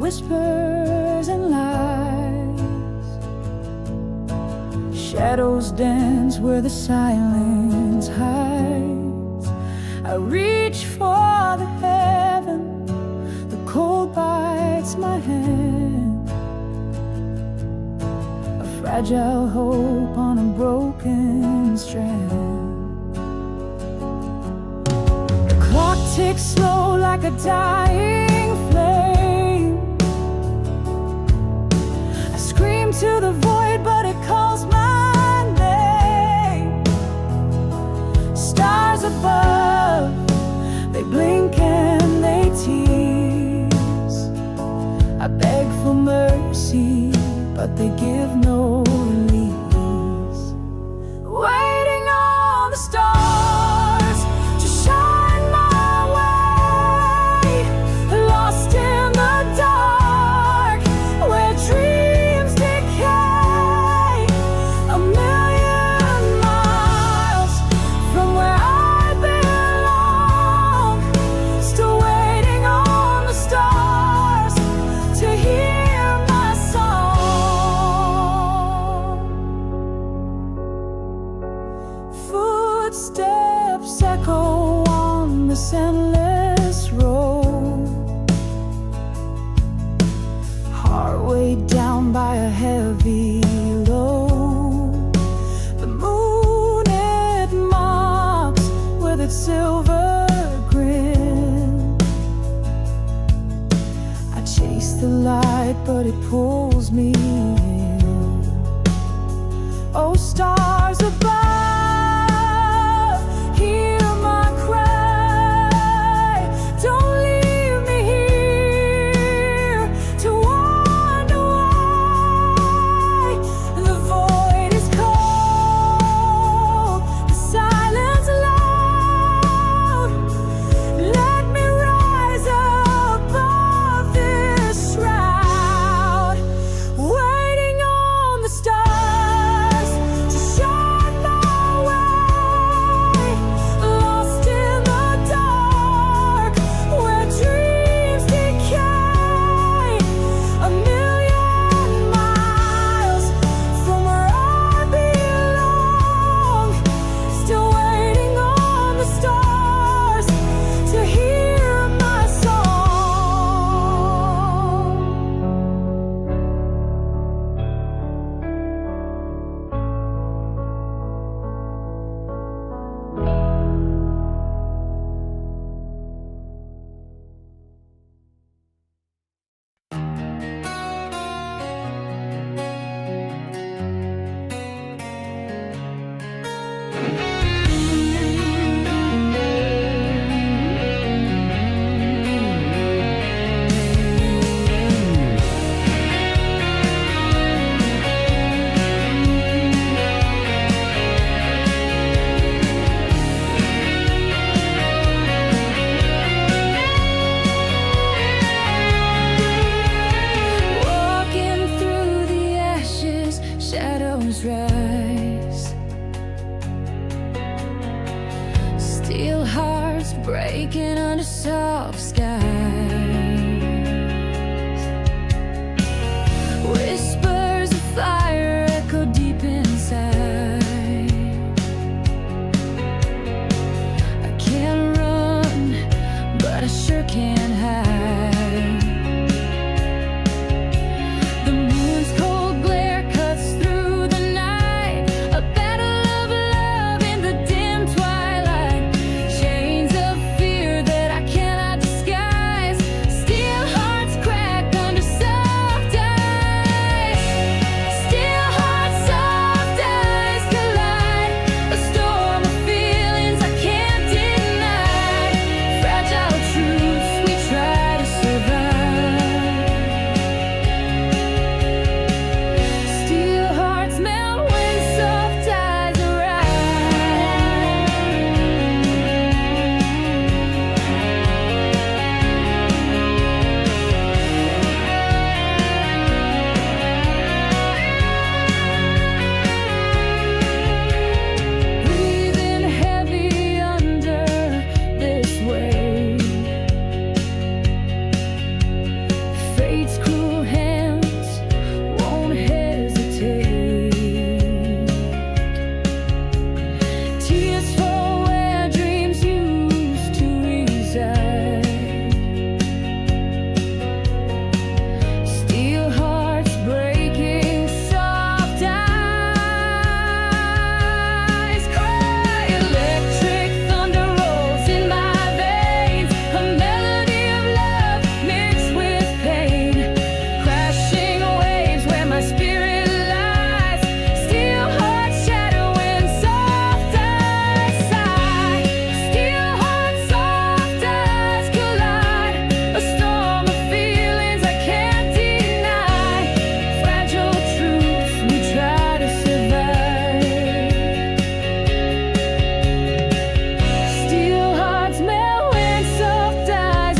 whispers and lies. Shadows dance where the silence hides. I reach for the heaven, the cold bites my hand. A fragile hope on a broken strand. The clock ticks slow like a dying flame. I scream to the void, but it calls my name. Stars above, they blink and they tease. I beg for mercy, but they give no release. Waiting on the stars to shine my way. Lost in the dark where dreams decay. A million miles from where I belong. Still waiting on the stars to hear my song. Footsteps echo on this endless road. Heart weighed down by a heavy load. The moon, it mocks with its silver grin. I chase the light, but it pulls me in. Oh, stars above, hear my cry. Don't leave me here to wonder why. The void is cold, the silence loud. Let me rise above this shroud. Waiting on the stars to shine my fate's cruel hands won't hesitate. Tears fall where dreams used to reside. Steel hearts breaking, soft eyes cry. Electric thunder rolls in my veins, a melody of love mixed with pain. Crashing waves where my spirit lies. Steel hearts shatter when soft eyes sigh. Steel hearts, soft eyes collide. A storm of feelings I can't deny. Fragile truths we try to survive. Steel hearts melt when soft eyes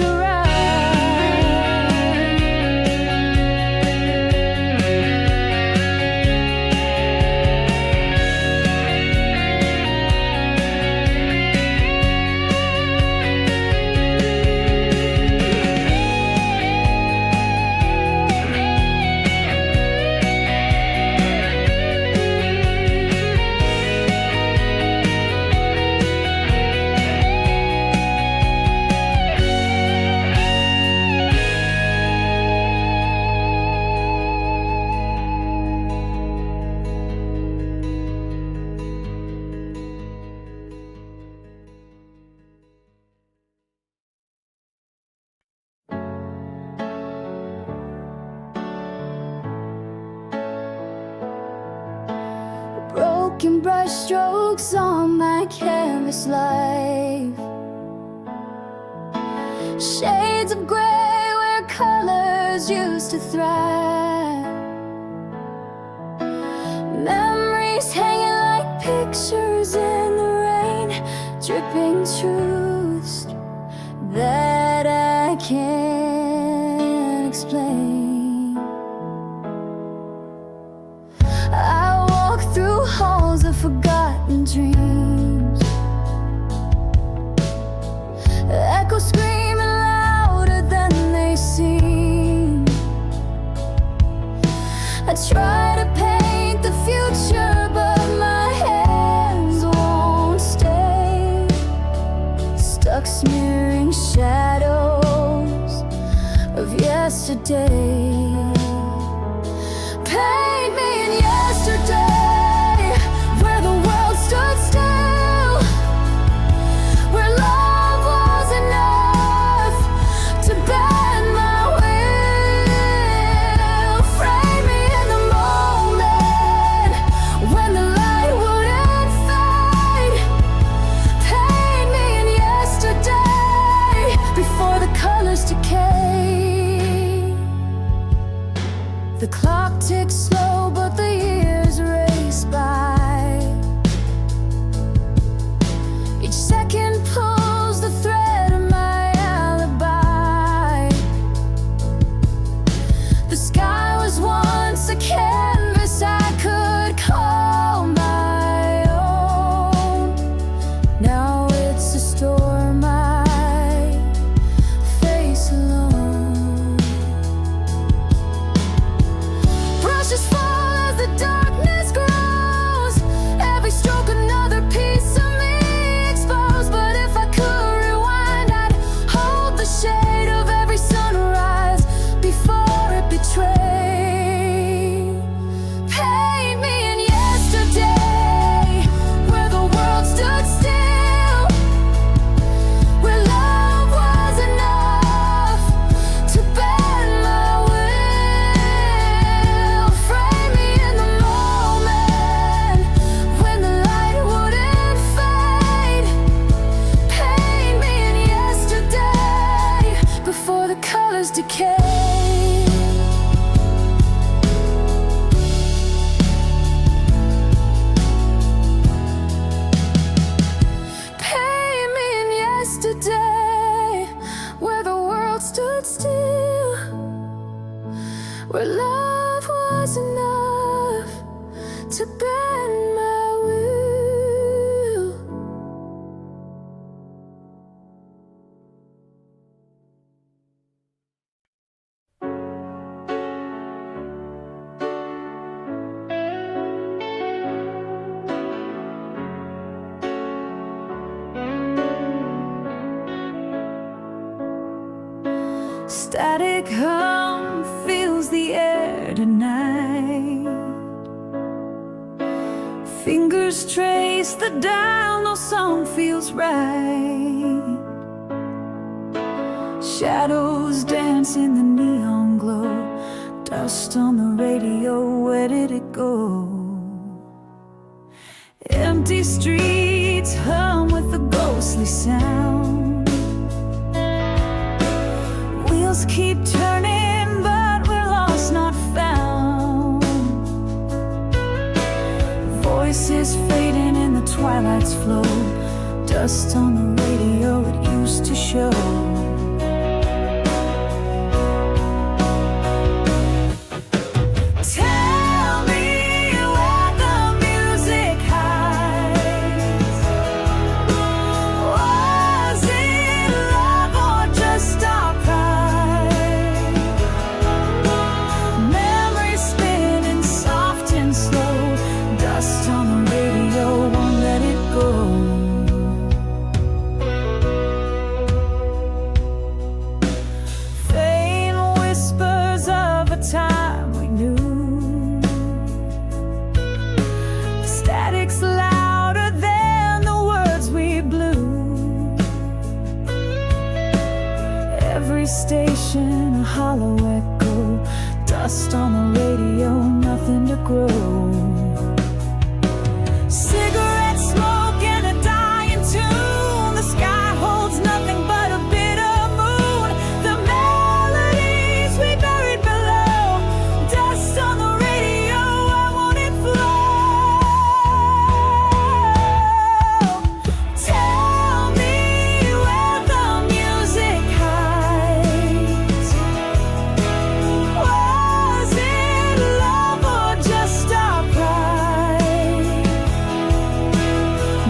broken brush strokes on my canvas life. Shades of gray where colors used to thrive. Memories hanging like pictures in the rain, dripping truths that I can't explain. I walk through halls of forgotten dreams, echoes screaming louder than they seem. I try to paint the future, but my hands won't stay. Stuck smearing shadows of yesterday. Paint me in yesterday, where the world stood still, where love was enough to bend my will. Frame me in the moment when the light wouldn't fade. Paint me in yesterday, before the colors decay. The clock ticks slow, but the years race by. Each second pulls the thread of my alibi. The sky was once a canvas I could call my own. Now it's a storm I face alone. Brushes fall as the darkness grows. Every stroke another piece of me exposed. But if I could rewind, I'd hold the shade of every sunrise before it betrayed. Paint me in yesterday, where the world stood still, where love was enough to bend my will. Frame me in the moment when the light wouldn't fade. Paint me in yesterday, before the colors decay. Paint me in yesterday, where the world stood still, where love was enough to bend my will. Static hum fills the air tonight. Fingers trace the dial, no song feels right. Shadows dance in the neon glow. Dust on the radio, where did it go? Empty streets hum with a ghostly sound. Wheels keep turning, but we're lost, not found. Voices fading in the twilight's flow. Dust on the radio, it used to show. Time we knew. The static's louder than the words we blew. Every station a hollow echo. Dust on the radio, nothing to grow. Cigarette smoke and a dying tune. The sky holds nothing but a bitter moon. The melodies we buried below. Dust on the radio, I want it flow. Tell me where the music hides. Was it love or just our pride?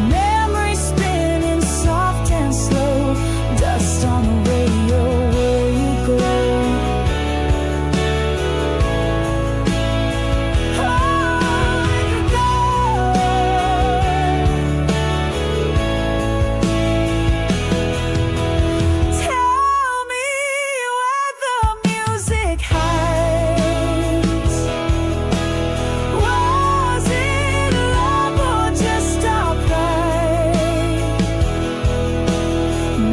Memory spinning soft and slow. Dust on the radio, where you go. Tell me where the music hides. Was it love or just our pride?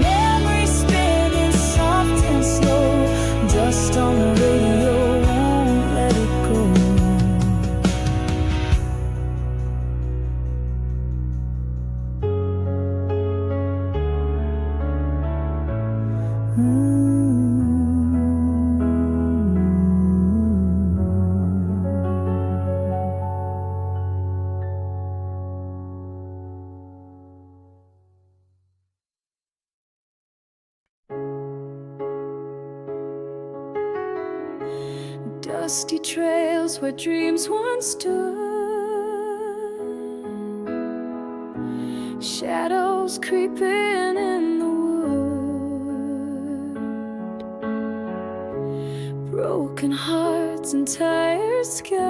Memory spinning soft and slow. Dust on the radio, won't let it go. Dusty trails where dreams once stood. Shadows creeping in the wood. Broken hearts and tired skies.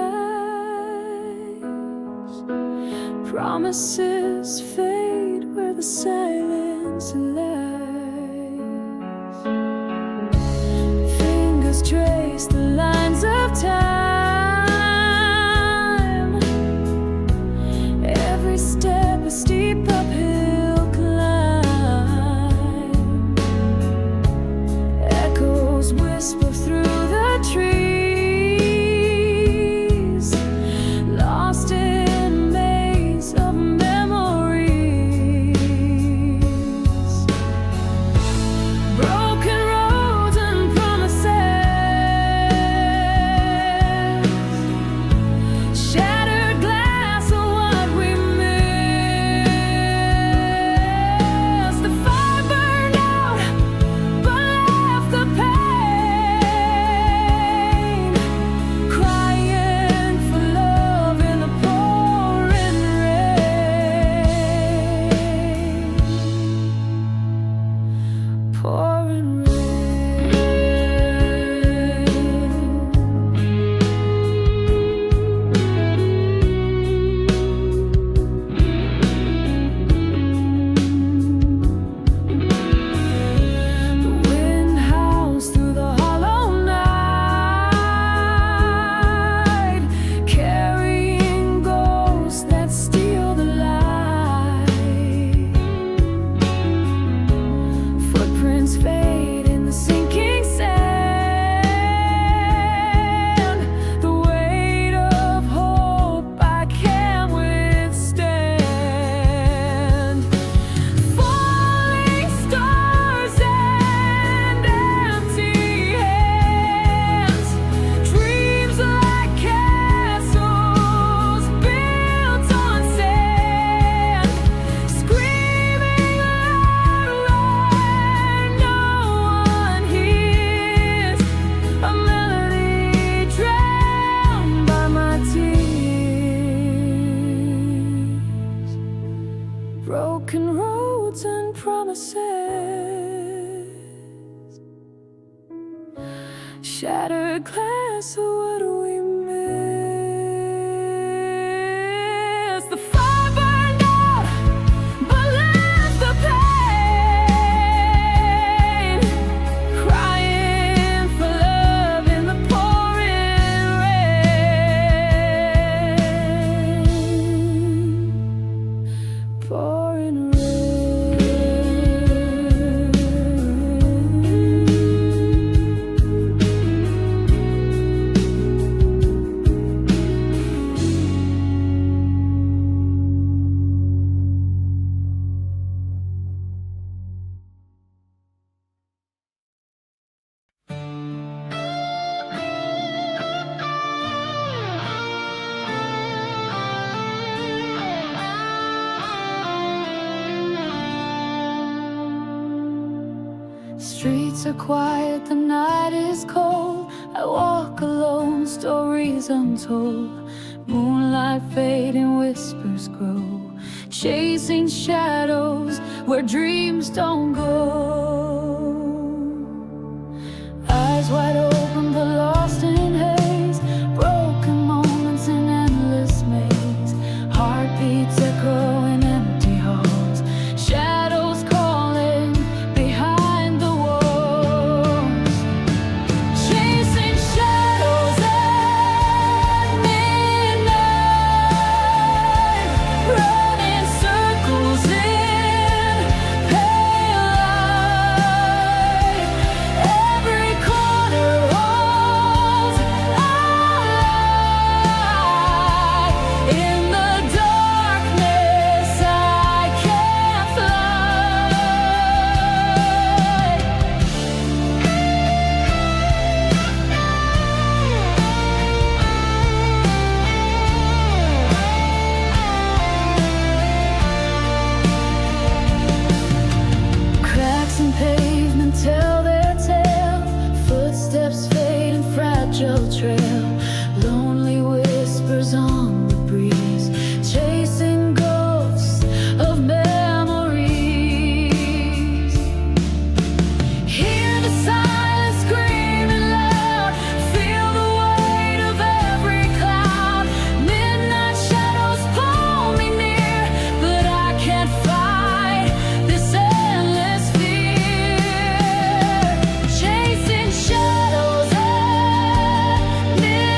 Promises fade where the silence lies. Fingers trace the lines of time. Every step a steep uphill climb. Echoes whisper through the trees. Lost in a maze of memories. Shattered glass, what do we miss? The fire burned out, but left the pain. Crying for love in the pouring rain. Pouring rain. Streets are quiet, the night is cold. I walk alone, stories untold. Moonlight fading, whispers grow. Chasing shadows where dreams don't go. Eyes wide open but lost in haze. Broken moments in endless maze. Heartbeats echo in empty halls. Shadows calling behind the walls. Chasing shadows at midnight. Running circles in pale light. Every corner holds a light. In the darkness I can't fly. Cracks in pavement tell their tale. Footsteps fade in fragile trail. Lonely whispers on the breeze. Chasing ghosts of memories. Hear the silence screaming loud. Feel the weight of every cloud. Midnight shadows pull me near, but I can't fight this endless fear. Chasing shadows at midnight.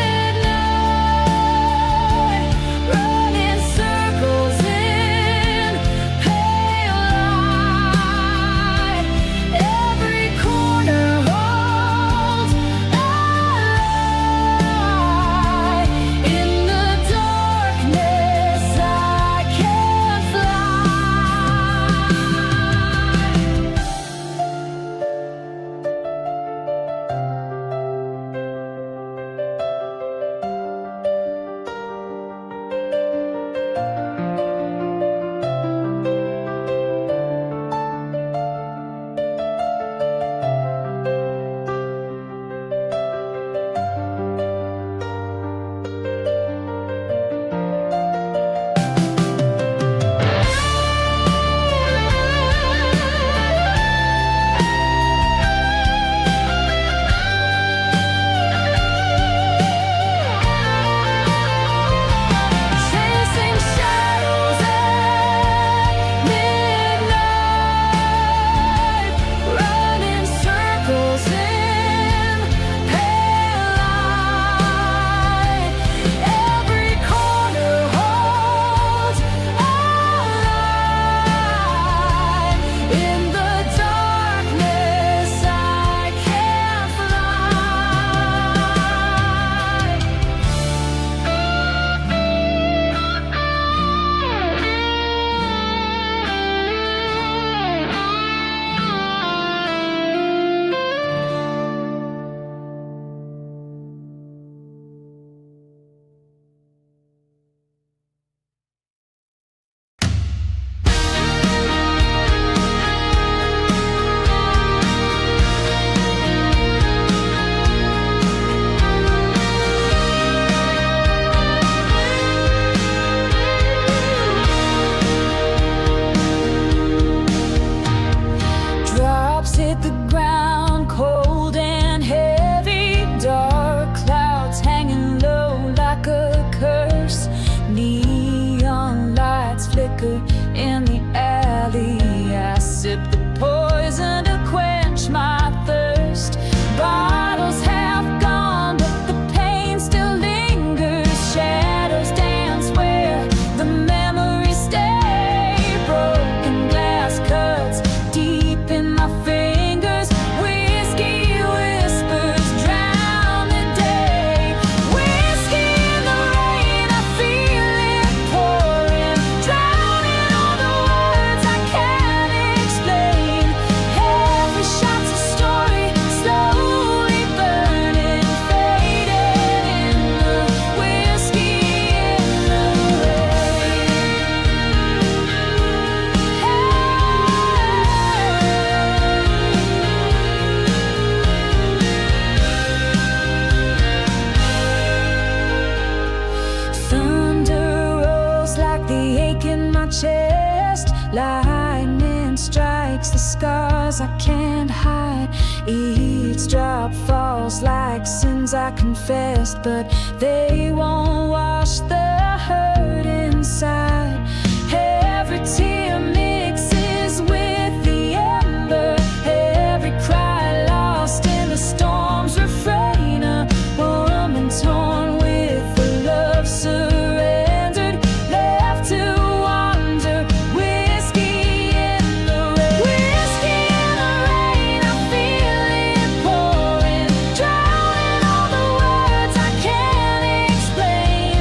scars I can't hide. Each drop falls like sins I confessed, but they won't wash the hurt inside. Every tear mixes with the ember, every cry lost in the storm's refrain. A woman torn with the love surrendered, left to wander. Whiskey in the rain, whiskey in the rain. I feel it pouring, drowning all the words I can't explain.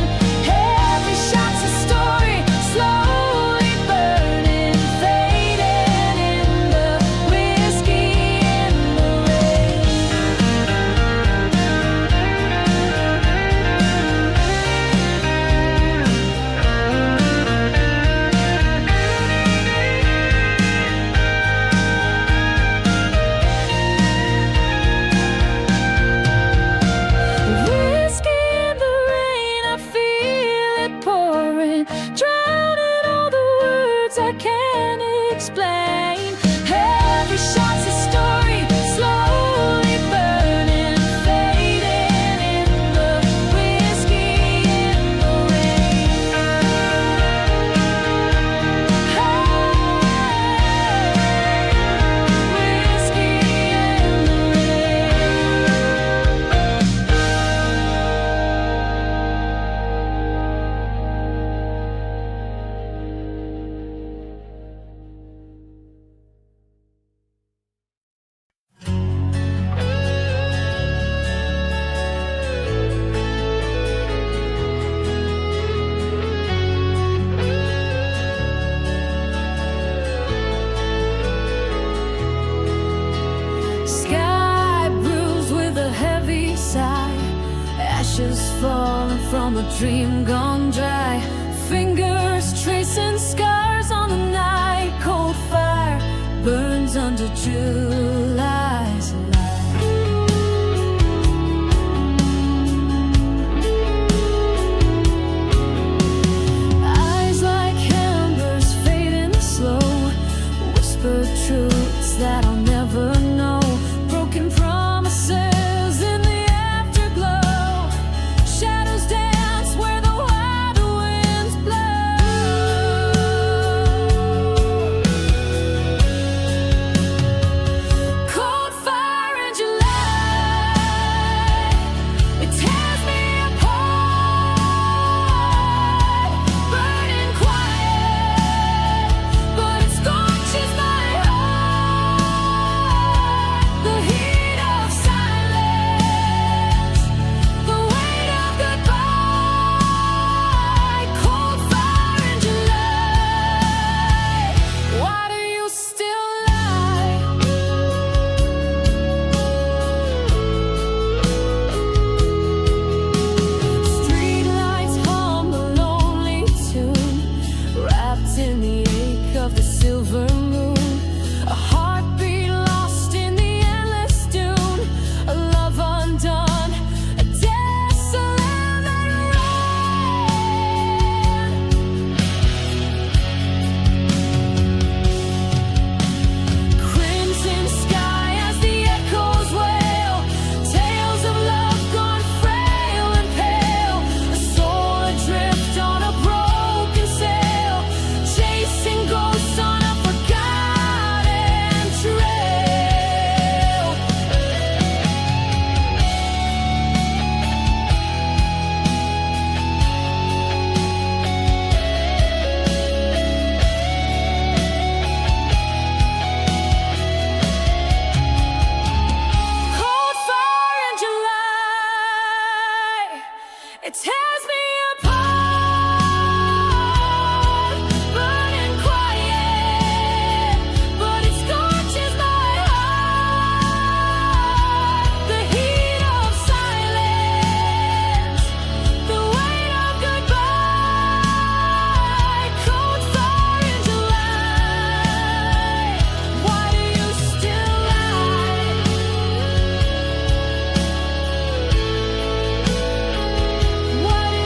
Every shot's a story, slowly burning, fading in the whiskey in the rain. Whiskey in the rain, I feel it pouring, drowning all the words I can't explain. Every shot's a story, slowly burning, fading in the whiskey in the rain. Whiskey in the Sky bruised with a heavy sigh, ashes falling from a dream gone dry. Fingers tracing scars on the night. Cold fire burns under July's light. Eyes like embers fading slow, whispered truths that I'll never know. Broken promises in the afterglow. Shadows dance where the wild winds blow. Cold fire in July, it tears me apart. Burning quiet, but it scorches my heart. The heat of silence, the weight of goodbye. Cold fire in July, why do you still lie? Streetlights hum a lonely tune, wrapped in the ache of the silver moon. A heartbeat lost in the endless dune, a love undone, a desolate rain. Crimson sky as the echoes wail, tales of love gone frail and pale. A soul adrift on a broken sail, chasing ghosts on a forgotten trail. Cold fire in July, it tears me apart. Burning quiet, but it scorches my heart. The heat of silence, the weight of goodbye. Cold fire in July, why do you still lie? Why do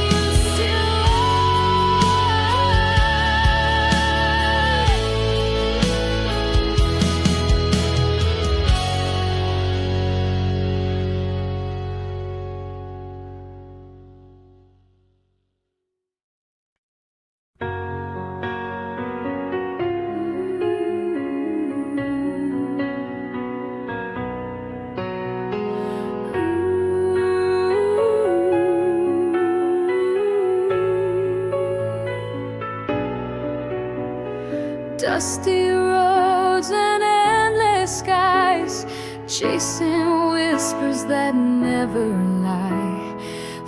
Dusty roads and endless skies, chasing whispers that never lie.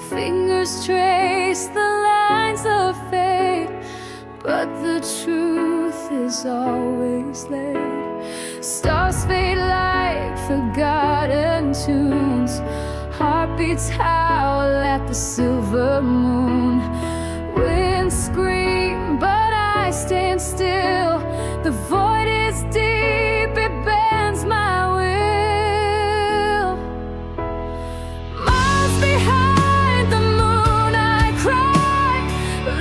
Fingers trace the lines of fate, but the truth is always late. Stars fade like forgotten tunes, heartbeats howl at the silver moon. Winds scream, but I stand still. The void is deep, it bends my will. Miles behind the moon I cry,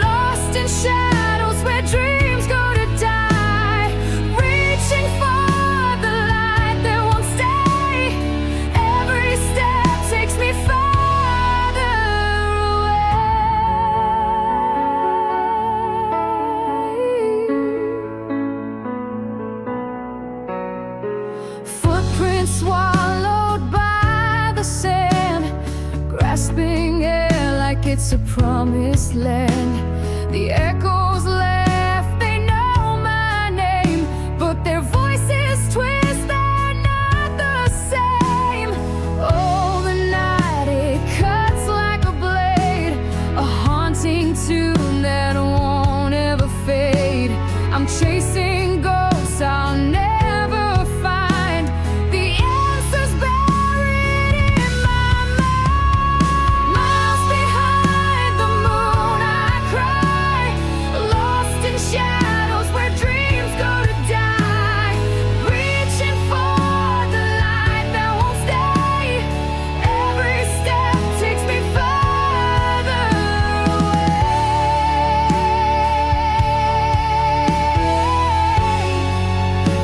lost in shadows where dreams go to die. Reaching for the light that won't stay, every step takes me farther away. Footprints swallowed by the sand, grasping air like it's a promised land. The echoes left, they know my name, but their voices twist, they're not the same. Oh, the night, it cuts like a blade, a haunting tune that won't ever fade. I'm chasing ghosts I'll never find, the answers buried in my mind. Miles behind the moon I cry, lost in shadows where dreams go to die. Reaching for the light that won't stay, every step takes me further away.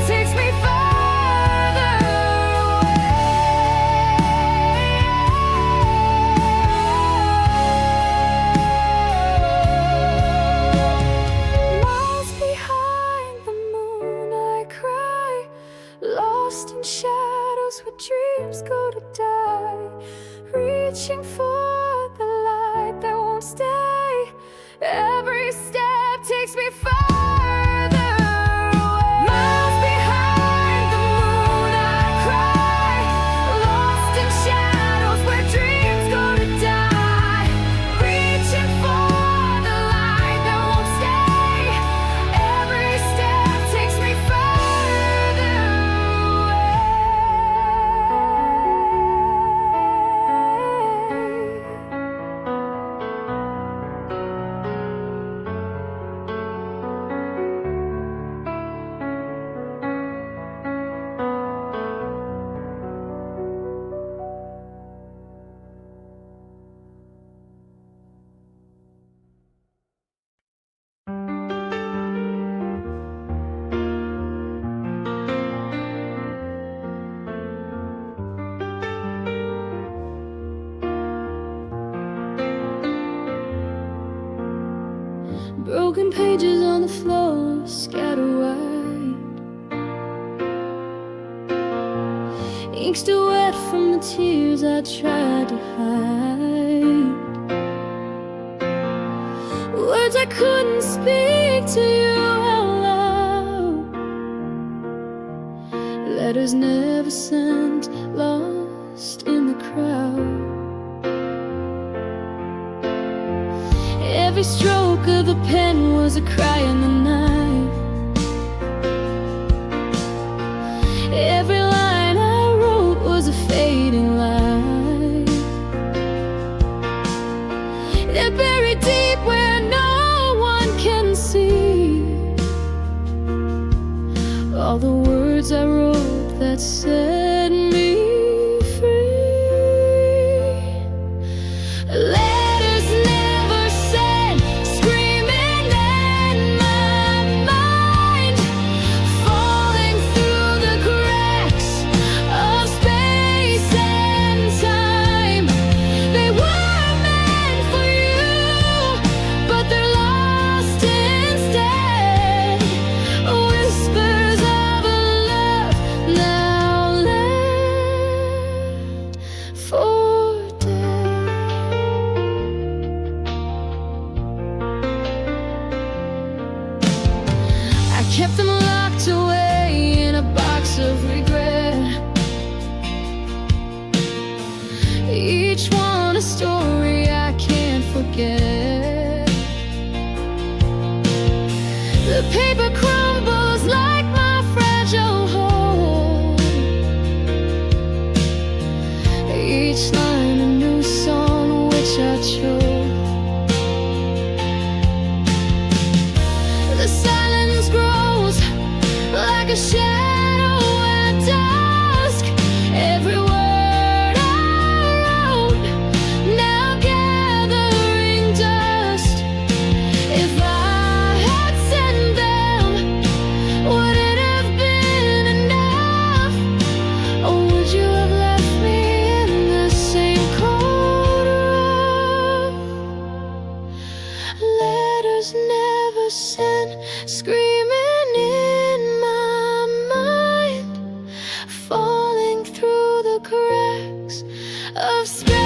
Takes me further away. Miles behind the moon I cry, lost in shadows where dreams go to die. Reaching for the light that won't stay, every step takes me further away. Miles behind the moon I cry, lost in shadows where dreams go to die. Reaching for the light that won't stay, every step takes me further Broken pages on the floor, scattered wide. Ink still wet from the tears I tried to hide. Words I couldn't speak to you out loud. Letters never sent, lost in the crowd. Every stroke of the pen was a cry in the night. Every line I wrote was a fading light. They're buried deep where no one can see all the words I wrote that set me free. Letters never sent, screaming in my mind, falling through the cracks of space and time. They were meant for you, but they're lost instead. Whispers of a love now left. a story I can't forget. The paper crumbles like my fragile heart. Each line a new song which I chose. The silence grows like a shadow at dusk. Every word I wrote now gathering dust. If I had sent them, would it have been enough? Or would you have left me in the same cold room? Letters never sent, screaming in my mind, falling through the cracks of space.